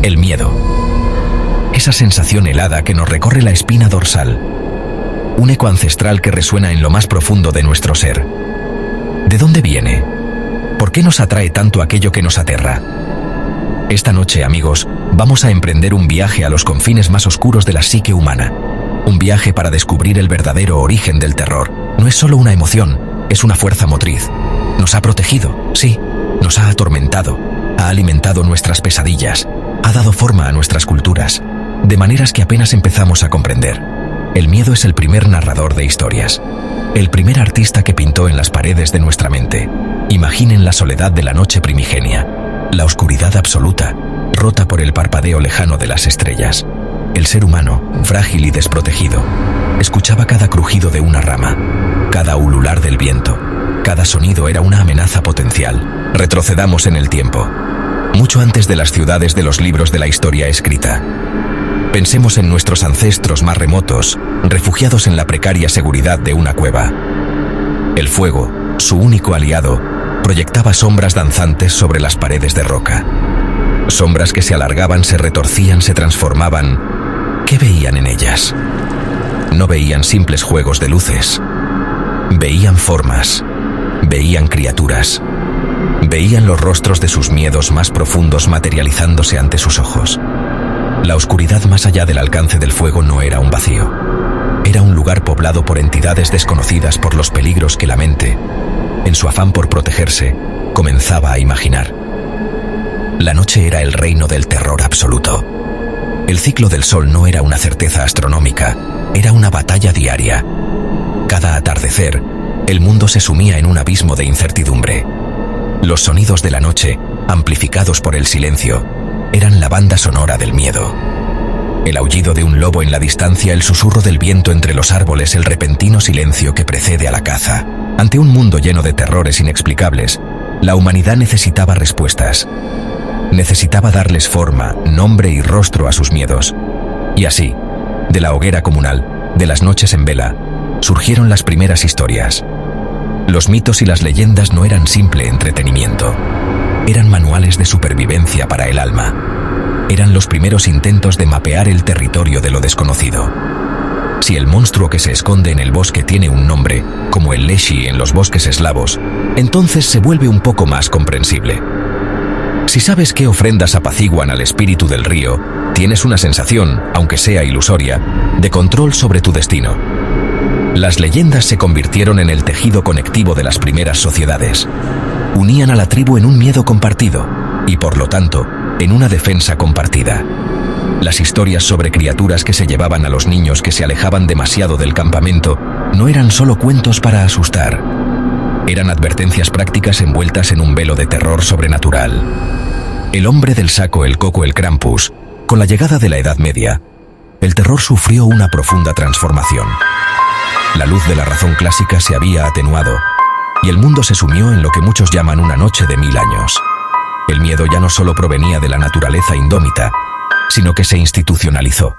El miedo. Esa sensación helada que nos recorre la espina dorsal. Un eco ancestral que resuena en lo más profundo de nuestro ser. ¿De dónde viene? ¿Por qué nos atrae tanto aquello que nos aterra? Esta noche, amigos, vamos a emprender un viaje a los confines más oscuros de la psique humana. Un viaje para descubrir el verdadero origen del terror. No es solo una emoción, es una fuerza motriz. Nos ha protegido, sí, nos ha atormentado, ha alimentado nuestras pesadillas, ha dado forma a nuestras culturas, de maneras que apenas empezamos a comprender. El miedo es el primer narrador de historias, el primer artista que pintó en las paredes de nuestra mente. Imaginen la soledad de la noche primigenia, la oscuridad absoluta, rota por el parpadeo lejano de las estrellas. El ser humano, frágil y desprotegido, escuchaba cada crujido de una rama, cada ulular del viento. Cada sonido era una amenaza potencial. Retrocedamos en el tiempo, mucho antes de las ciudades de los libros de la historia escrita. Pensemos en nuestros ancestros más remotos, refugiados en la precaria seguridad de una cueva. El fuego, su único aliado, proyectaba sombras danzantes sobre las paredes de roca. Sombras que se alargaban, se retorcían, se transformaban. ¿Qué veían en ellas? No veían simples juegos de luces. Veían formas. Veían criaturas. Veían los rostros de sus miedos más profundos materializándose ante sus ojos. La oscuridad más allá del alcance del fuego no era un vacío. Era un lugar poblado por entidades desconocidas por los peligros que la mente, en su afán por protegerse, comenzaba a imaginar. La noche era el reino del terror absoluto. El ciclo del sol no era una certeza astronómica, era una batalla diaria. Cada atardecer, el mundo se sumía en un abismo de incertidumbre. Los sonidos de la noche, amplificados por el silencio, eran la banda sonora del miedo. El aullido de un lobo en la distancia, el susurro del viento entre los árboles, el repentino silencio que precede a la caza. Ante un mundo lleno de terrores inexplicables, la humanidad necesitaba respuestas. Necesitaba darles forma, nombre y rostro a sus miedos. Y así, de la hoguera comunal, de las noches en vela, surgieron las primeras historias. Los mitos y las leyendas no eran simple entretenimiento. Eran manuales de supervivencia para el alma. Eran los primeros intentos de mapear el territorio de lo desconocido. Si el monstruo que se esconde en el bosque tiene un nombre, como el Leshy en los bosques eslavos, entonces se vuelve un poco más comprensible. Si sabes qué ofrendas apaciguan al espíritu del río, tienes una sensación, aunque sea ilusoria, de control sobre tu destino. Las leyendas se convirtieron en el tejido conectivo de las primeras sociedades. Unían a la tribu en un miedo compartido y, por lo tanto, en una defensa compartida. Las historias sobre criaturas que se llevaban a los niños que se alejaban demasiado del campamento no eran solo cuentos para asustar. Eran advertencias prácticas envueltas en un velo de terror sobrenatural. El hombre del saco, el coco, el Krampus. Con la llegada de la Edad Media, el terror sufrió una profunda transformación. La luz de la razón clásica se había atenuado y el mundo se sumió en lo que muchos llaman una noche de 1000 años. El miedo ya no solo provenía de la naturaleza indómita, sino que se institucionalizó.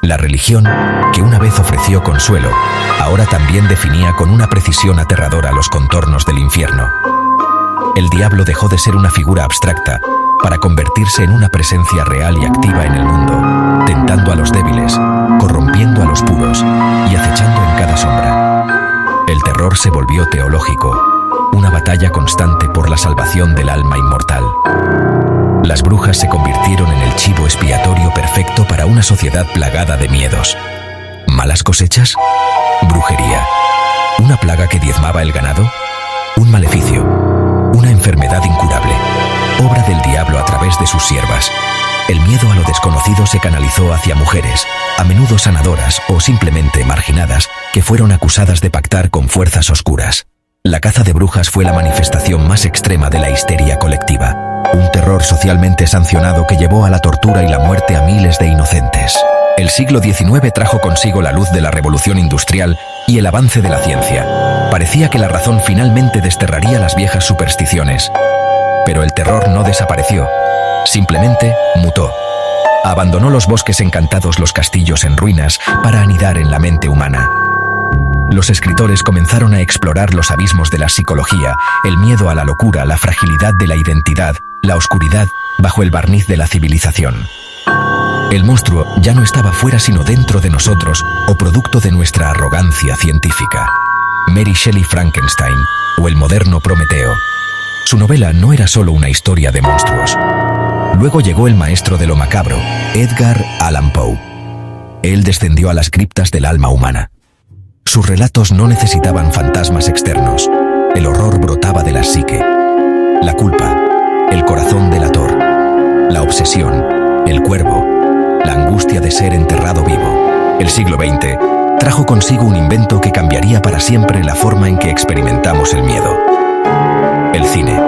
La religión, que una vez ofreció consuelo, ahora también definía con una precisión aterradora los contornos del infierno. El diablo dejó de ser una figura abstracta para convertirse en una presencia real y activa en el mundo, tentando a los débiles, corrompiendo a los puros y acechando en cada sombra. El terror se volvió teológico, una batalla constante por la salvación del alma inmortal. Las brujas se convirtieron en el chivo expiatorio perfecto para una sociedad plagada de miedos. ¿Malas cosechas? ¿Brujería? ¿Una plaga que diezmaba el ganado? ¿Un maleficio? ¿Una enfermedad incurable? Obra del diablo a través de sus siervas. El miedo a lo desconocido se canalizó hacia mujeres, a menudo sanadoras o simplemente marginadas, que fueron acusadas de pactar con fuerzas oscuras. La caza de brujas fue la manifestación más extrema de la histeria colectiva. Un terror socialmente sancionado que llevó a la tortura y la muerte a miles de inocentes. El siglo XIX trajo consigo la luz de la revolución industrial y el avance de la ciencia. Parecía que la razón finalmente desterraría las viejas supersticiones. Pero el terror no desapareció, simplemente mutó. Abandonó los bosques encantados, los castillos en ruinas, para anidar en la mente humana. Los escritores comenzaron a explorar los abismos de la psicología, el miedo a la locura, la fragilidad de la identidad, la oscuridad bajo el barniz de la civilización. El monstruo ya no estaba fuera sino dentro de nosotros o producto de nuestra arrogancia científica. Mary Shelley Frankenstein o el moderno Prometeo. Su novela no era solo una historia de monstruos. Luego llegó el maestro de lo macabro, Edgar Allan Poe. Él descendió a las criptas del alma humana. Sus relatos no necesitaban fantasmas externos. El horror brotaba de la psique. La culpa, el corazón delator, la obsesión, el cuervo, la angustia de ser enterrado vivo. El siglo XX trajo consigo un invento que cambiaría para siempre la forma en que experimentamos el miedo. El cine.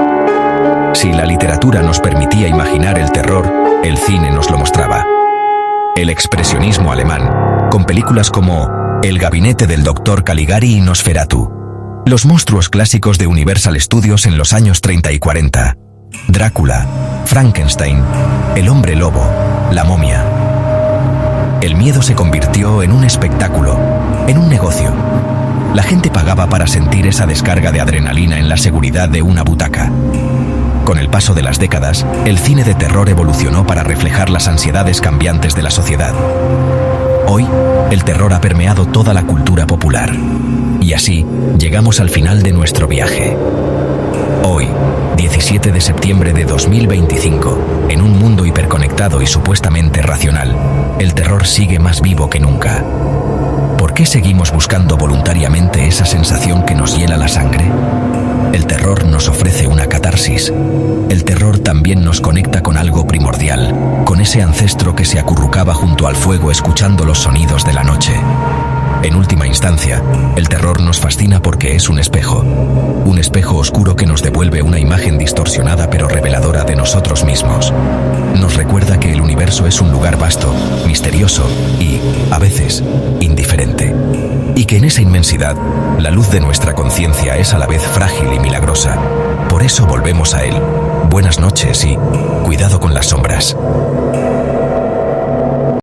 Si la literatura nos permitía imaginar el terror, el cine nos lo mostraba. El expresionismo alemán, con películas como El gabinete del Dr. Caligari y Nosferatu. Los monstruos clásicos de Universal Studios en los años 30 y 40. Drácula, Frankenstein, el hombre lobo, la momia. El miedo se convirtió en un espectáculo, en un negocio. La gente pagaba para sentir esa descarga de adrenalina en la seguridad de una butaca. Con el paso de las décadas, el cine de terror evolucionó para reflejar las ansiedades cambiantes de la sociedad. Hoy, el terror ha permeado toda la cultura popular. Y así, llegamos al final de nuestro viaje. Hoy, 17 de septiembre de 2025, en un mundo hiperconectado y supuestamente racional, el terror sigue más vivo que nunca. ¿Por qué seguimos buscando voluntariamente esa sensación que nos hiela la sangre? El terror nos ofrece una catarsis. El terror también nos conecta con algo primordial, con ese ancestro que se acurrucaba junto al fuego escuchando los sonidos de la noche. En última instancia, el terror nos fascina porque es un espejo oscuro que nos devuelve una imagen distorsionada pero reveladora de nosotros mismos. Nos recuerda que el universo es un lugar vasto, misterioso y, a veces, indiferente. Y que en esa inmensidad, la luz de nuestra conciencia es a la vez frágil y milagrosa. Por eso volvemos a él. Buenas noches y cuidado con las sombras.